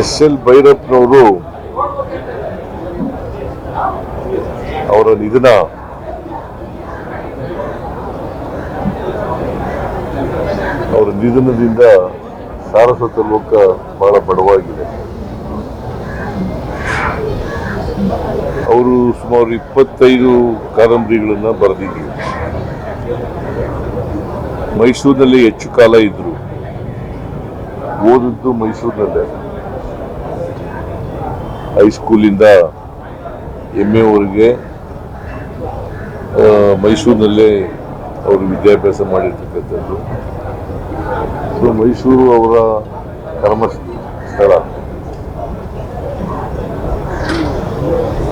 SL. ಭೈರಪ್ಪನವರು ಅವರ ನಿಧನ ಅವರ ನಿಧನದಿಂದ ಸಾರಸ್ವತ ಲೋಕ ಬಹಳ ಬಡವಾಗಿದೆ. ಅವರು ಸುಮಾರು 25 ಕಾದಂಬರಿಗಳನ್ನ ಬರೆದಿದ್ರು. ಮೈಸೂರಿನಲ್ಲಿ ಹೆಚ್ಚು ಕಾಲ ಇದ್ರು. ಓದಿದ್ದು ಮೈಸೂರಿನಲ್ಲೇ, ಹೈಸ್ಕೂಲಿಂದ MA ವರೆಗೆ ಮೈಸೂರಿನಲ್ಲೇ ಅವರು ವಿದ್ಯಾಭ್ಯಾಸ ಮಾಡಿರ್ತಕ್ಕಂಥದ್ದು. ಸೊ ಮೈಸೂರು ಅವರ ಕರ್ಮ ಸ್ಥಳ.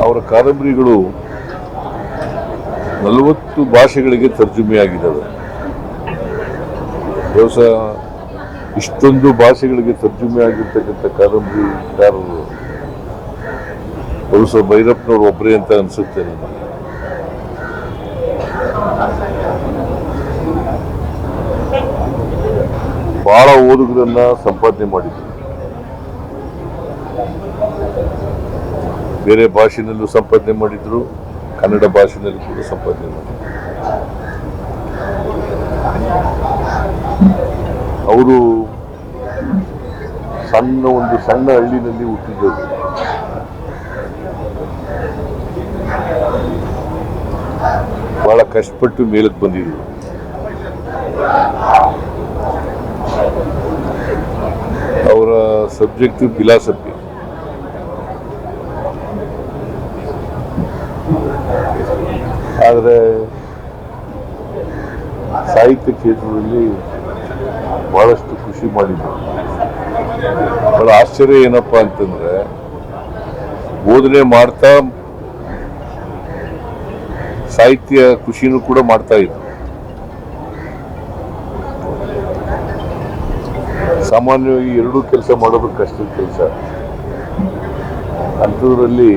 ಅವರ ಕಾದಂಬರಿಗಳು 40 ಭಾಷೆಗಳಿಗೆ ತರ್ಜುಮೆಯಾಗಿದ್ದಾವೆ. ಬಹುಶಃ ಇಷ್ಟೊಂದು ಭಾಷೆಗಳಿಗೆ ತರ್ಜುಮೆ ಆಗಿರ್ತಕ್ಕಂಥ ಕಾದಂಬರಿಕಾರರು ಬಹುಶಃ ಭೈರಪ್ಪನವರು ಒಬ್ಬರೇ ಅಂತ ಅನ್ಸುತ್ತೆ ನನಗೆ. ಬಹಳ ಓದುಗರನ್ನ ಸಂಪಾದನೆ ಮಾಡಿದ್ರು. ಬೇರೆ ಭಾಷೆನಲ್ಲೂ ಸಂಪಾದನೆ ಮಾಡಿದ್ರು, ಕನ್ನಡ ಭಾಷೆನಲ್ಲಿ ಕೂಡ ಸಂಪಾದನೆ ಮಾಡಿದ್ರು. ಅವರು ಒಂದು ಸಣ್ಣ ಹಳ್ಳಿನಲ್ಲಿ ಹುಟ್ಟಿದ್ದವರು. ಬಹಳ ಕಷ್ಟಪಟ್ಟು ಮೇಲಕ್ಕೆ ಬಂದಿದ್ರು. ಅವರ ಸಬ್ಜೆಕ್ಟ್ ಫಿಲಾಸಫಿ. ಆದರೆ ಸಾಹಿತ್ಯ ಕ್ಷೇತ್ರದಲ್ಲಿ ಬಹಳಷ್ಟು ಖುಷಿ ಮಾಡಿದ್ರು. ಬಹಳ ಆಶ್ಚರ್ಯ ಏನಪ್ಪಾ ಅಂತಂದ್ರೆ, ಬೋಧನೆ ಮಾಡ್ತಾ ಸಾಹಿತ್ಯ ಖುಷಿನೂ ಕೂಡ ಮಾಡ್ತಾ ಇದ್ರು. ಸಾಮಾನ್ಯವಾಗಿ ಎರಡೂ ಕೆಲಸ ಮಾಡೋದು ಕಷ್ಟದ ಕೆಲಸ. ಅಂಥದ್ರಲ್ಲಿ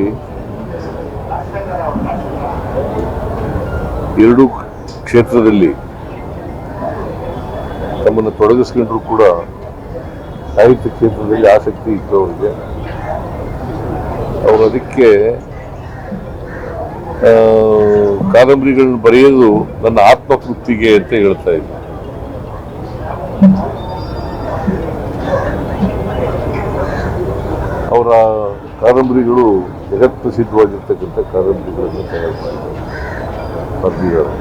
ಎರಡೂ ಕ್ಷೇತ್ರದಲ್ಲಿ ತಮ್ಮನ್ನು ತೊಡಗಿಸ್ಕೊಂಡ್ರು ಕೂಡ ಸಾಹಿತ್ಯ ಕ್ಷೇತ್ರದಲ್ಲಿ ಆಸಕ್ತಿ ಇತ್ತು ಅವರಿಗೆ. ಅವರು ಅದಕ್ಕೆ ಕಾದಂಬರಿಗಳನ್ನ ಬರೆಯೋದು ನನ್ನ ಆತ್ಮತೃಪ್ತಿಗೆ ಅಂತ ಹೇಳ್ತಾ ಇದ್ರು. ಅವರ ಕಾದಂಬರಿಗಳು ಜಗತ್ ಪ್ರಸಿದ್ಧವಾಗಿರ್ತಕ್ಕಂಥ ಕಾದಂಬರಿಗಳನ್ನು ತಯಾರು ಬರೆದಿದ್ದಾರೆ.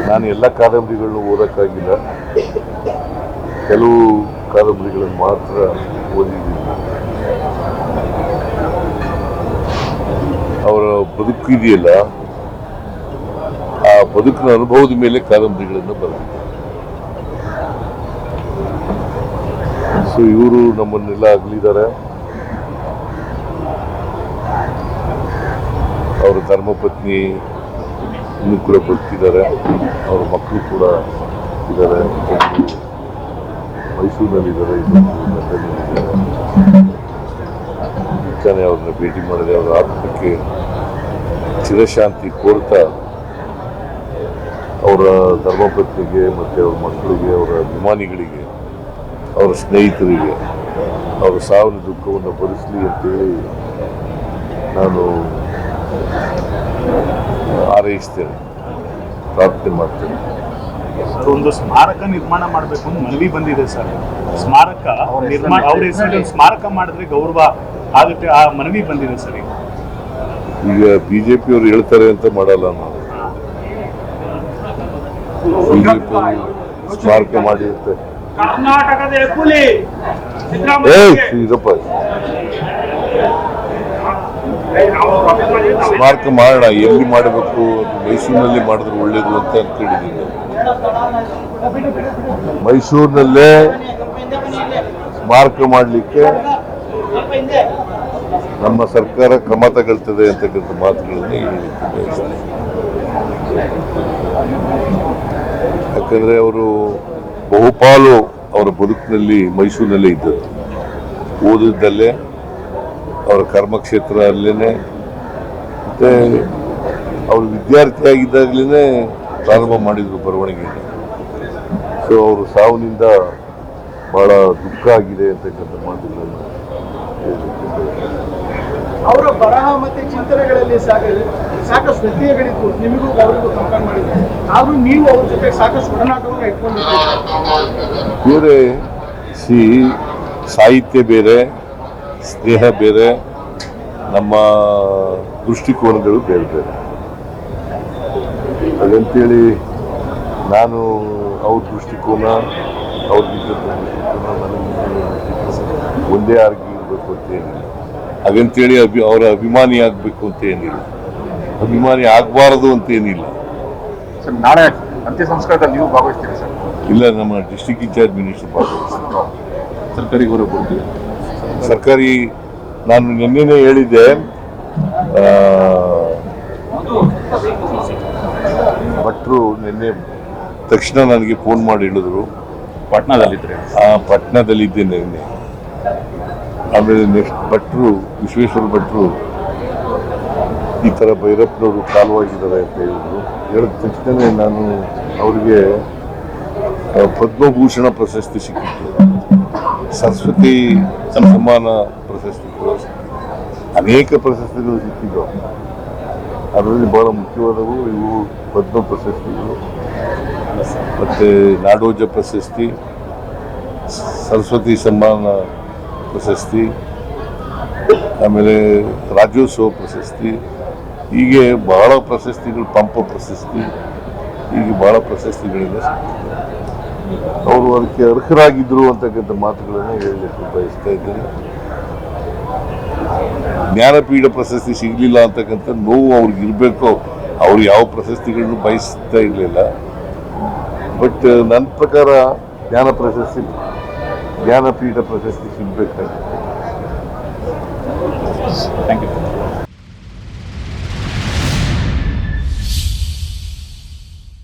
ನಾನು ಎಲ್ಲ ಕಾದಂಬರಿಗಳನ್ನು ಓದಕ್ಕಾಗಿಲ್ಲ, ಕೆಲವು ಕಾದಂಬರಿಗಳನ್ನು ಮಾತ್ರ ಓದಿದ್ದೀನಿ. ಅವರ ಬದುಕು ಇದೆಯಲ್ಲ, ಆ ಬದುಕಿನ ಅನುಭವದ ಮೇಲೆ ಕಾದಂಬರಿಗಳನ್ನು ಬರೆದಿದ್ದಾರೆ. ಸೊ ಇವರು ನಮ್ಮನ್ನೆಲ್ಲ ಅಗಲಿದ್ದಾರೆ. ಅವರ ಧರ್ಮಪತ್ನಿ ಇನ್ನೂ ಕೂಡ ಬದುಕಿದ್ದಾರೆ. ಅವರ ಮಕ್ಕಳು ಕೂಡ ಇದ್ದಾರೆ. ಮೈಸೂರಿನಲ್ಲಿದ್ದಾರೆ, ಇನ್ನೊಂದು ಲಂಡನ್ನಲ್ಲಿದ್ದಾರೆ. ಮುಂಚಾನೆ ಅವ್ರನ್ನ ಭೇಟಿ ಮಾಡಿದೆ. ಅವರ ಆತ್ಮಕ್ಕೆ ಚಿರಶಾಂತಿ ಕೋರ್ತಾ ಅವರ ಧರ್ಮಪತ್ನಿಗೆ ಮತ್ತು ಅವರ ಮಕ್ಕಳಿಗೆ, ಅವರ ಅಭಿಮಾನಿಗಳಿಗೆ, ಅವರ ಸ್ನೇಹಿತರಿಗೆ ಅವರ ಸಾವಿನ ದುಃಖವನ್ನು ಭರಿಸಲಿ ಅಂತೇಳಿ ನಾನು ಹಾರೈಸ್ತೇನೆ, ಪ್ರಾರ್ಥನೆ ಮಾಡ್ತೇನೆ. ಒಂದು ಸ್ಮಾರಕ ನಿರ್ಮಾಣ ಮಾಡಬೇಕು ಅಂತ ಮನವಿ ಬಂದಿದೆ ಸರ್. ಸ್ಮಾರಕ ನಿರ್ಮಾಣ ಅವ್ರ ಹೆಸರಲ್ಲಿ ಸ್ಮಾರಕ ಮಾಡಿದ್ರೆ ಗೌರವ ಆಗುತ್ತೆ, ಆ ಮನವಿ ಬಂದಿದೆ ಸರ್. ಈಗ ಬಿಜೆಪಿ ಅವರು ಹೇಳ್ತಾರೆ ಅಂತ ಮಾಡಲ್ಲ. ನಾವು ಬಿಜೆಪಿ ಸ್ಮಾರಕ ಮಾಡಿರುತ್ತೆ. ಕರ್ನಾಟಕದ ಹೆಬ್ಬುಲಿ ಇದಪ್ಪ ಸ್ಮಾರಕ ಮಾಡೋಣ. ಎಲ್ಲಿ ಮಾಡಬೇಕು? ಮೈಸೂರಿನಲ್ಲಿ ಮಾಡಿದ್ರೆ ಒಳ್ಳೇದು ಅಂತ ಹೇಳಿದ್ದೀನಿ. ಮೈಸೂರಿನಲ್ಲೇ ಸ್ಮಾರಕ ಮಾಡಲಿಕ್ಕೆ ನಮ್ಮ ಸರ್ಕಾರ ಕ್ರಮ ತಗೊಳ್ತದೆ ಅಂತಕ್ಕಂಥ ಮಾತುಗಳನ್ನು ಹೇಳಲಿಕ್ಕೆ ಬಯಸ್ತೇನೆ. ಯಾಕಂದ್ರೆ ಅವರು ಬಹುಪಾಲು ಅವರ ಬದುಕಿನಲ್ಲಿ ಮೈಸೂರಿನಲ್ಲೇ ಇದ್ದದ್ದು. ಓದಿದ್ದಲ್ಲೇ, ಅವರ ಕರ್ಮಕ್ಷೇತ್ರ ಅಲ್ಲೇ, ಮತ್ತೆ ಅವರು ಬಹಳ ದುಃಖ ಆಗಿದೆ ಅಂತಕ್ಕಂಥ ಮಾತುಗಳನ್ನು ಹೇಳಲಿಕ್ಕೆ ಅವರ ಬರಹ ಮತ್ತೆ ಚಿಂತನೆಗಳಲ್ಲಿ ಸಾಕಷ್ಟು ವ್ಯತ್ಯಯಗಳಿತ್ತು, ನಿಮಗೂ ಅವರಿಗೂ ಕಂಪೇರ್ ಮಾಡಿದ್ರೆ. ಆದ್ರೂ ನೀವು ಅವ್ರ ಜೊತೆ ಸಾಕಷ್ಟು ಒಡನಾಟವನ್ನು ಇಟ್ಕೊಂಡಿದ್ದೀರಿ. ಬೇರೆ ಸಾಹಿತ್ಯ ಬೇರೆ, ಸ್ನೇಹ ಬೇರೆ, ನಮ್ಮ ದೃಷ್ಟಿಕೋನಗಳು ಬೇರೆ ಬೇರೆ. ಹಾಗಂತೇಳಿ ನಾನು ಅವ್ರ ದೃಷ್ಟಿಕೋನ ಅವ್ರಿಗಿದ್ದಂಥ ದೃಷ್ಟಿಕೋನ ನನಗೆ ಒಂದೇ ಆಗಿರಬೇಕು ಅಂತ ಏನಿಲ್ಲ. ಹಾಗಂತೇಳಿ ಅವರ ಅಭಿಮಾನಿ ಆಗಬೇಕು ಅಂತ ಏನಿಲ್ಲ, ಅಭಿಮಾನಿ ಆಗಬಾರದು ಅಂತ ಏನಿಲ್ಲ. ಸರ್, ನಾಳೆ ಅಂತ್ಯ ಸಂಸ್ಕಾರದಲ್ಲಿ ನೀವು ಭಾಗವಹಿಸ್ತೀರಿ ಸರ್? ಇಲ್ಲ, ನಮ್ಮ ಡಿಸ್ಟ್ರಿಕ್ಟ್ ಇನ್ಚಾರ್ಜ್ ಮಿನಿಸ್ಟರ್ ಭಾಗವಹಿಸ್ತಾರೆ. ಸರ್ಕಾರಿ ಗೌರವ ಕೊಡ್ತೀವಿ. ಸರ್ಕಾರಿ ನಾನು ನಿನ್ನೆನೇ ಹೇಳಿದ್ದೆ, ಭಟ್ರು ನಿನ್ನೆ ತಕ್ಷಣ ನನಗೆ ಫೋನ್ ಮಾಡಿ ಹೇಳಿದ್ರು ಪಾಟ್ನಾದಲ್ಲಿದ್ದರೆ. ಪಟ್ನಾದಲ್ಲಿದ್ದೇನೆ ನಿನ್ನೆ. ಆಮೇಲೆ ನೆಕ್ಸ್ಟ್ ಭಟ್ರು, ವಿಶ್ವೇಶ್ವರ ಭಟ್ರು ಈ ಥರ ಭೈರಪ್ಪನವರು ಕಾಲವಾಗಿದ್ದಾರೆ ಅಂತ ಹೇಳಿದ್ರು. ಹೇಳಿದ ತಕ್ಷಣ ನಾನು ಅವರಿಗೆ ಪದ್ಮಭೂಷಣ ಪ್ರಶಸ್ತಿ ಸಿಕ್ಕಿತ್ತು, ಸರಸ್ವತಿ ಸನ್ಮಾನ ಪ್ರಶಸ್ತಿಗಳು, ಅನೇಕ ಪ್ರಶಸ್ತಿಗಳು ಸಿಕ್ಕಿದ್ದವು. ಅದರಲ್ಲಿ ಬಹಳ ಮುಖ್ಯವಾದವು ಇವು ಪದ್ಮ ಪ್ರಶಸ್ತಿಗಳು, ಮತ್ತು ನಾಡೋಜ ಪ್ರಶಸ್ತಿ, ಸರಸ್ವತಿ ಸನ್ಮಾನ ಪ್ರಶಸ್ತಿ, ಆಮೇಲೆ ರಾಜ್ಯೋತ್ಸವ ಪ್ರಶಸ್ತಿ, ಹೀಗೆ ಬಹಳ ಪ್ರಶಸ್ತಿಗಳು, ಪಂಪ ಪ್ರಶಸ್ತಿ, ಹೀಗೆ ಬಹಳ ಪ್ರಶಸ್ತಿಗಳಿಂದ ಅವರು ಅದಕ್ಕೆ ಅರ್ಹರಾಗಿದ್ದರು ಅಂತಕ್ಕಂಥ ಮಾತುಗಳನ್ನು ಹೇಳಲಿಕ್ಕೆ ಬಯಸ್ತಾ ಇದ್ದೇನೆ. ಜ್ಞಾನಪೀಠ ಪ್ರಶಸ್ತಿ ಸಿಗಲಿಲ್ಲ ಅಂತಕ್ಕಂಥ ನೋವು ಅವ್ರಿಗೆ ಇರಬೇಕು. ಅವ್ರು ಯಾವ ಪ್ರಶಸ್ತಿಗಳನ್ನು ಬಯಸ್ತಾ ಇರಲಿಲ್ಲ. ಬಟ್ ನನ್ನ ಪ್ರಕಾರ ಜ್ಞಾನಪೀಠ ಪ್ರಶಸ್ತಿ ಸಿಗಬೇಕಾಗಿತ್ತು. Thank you.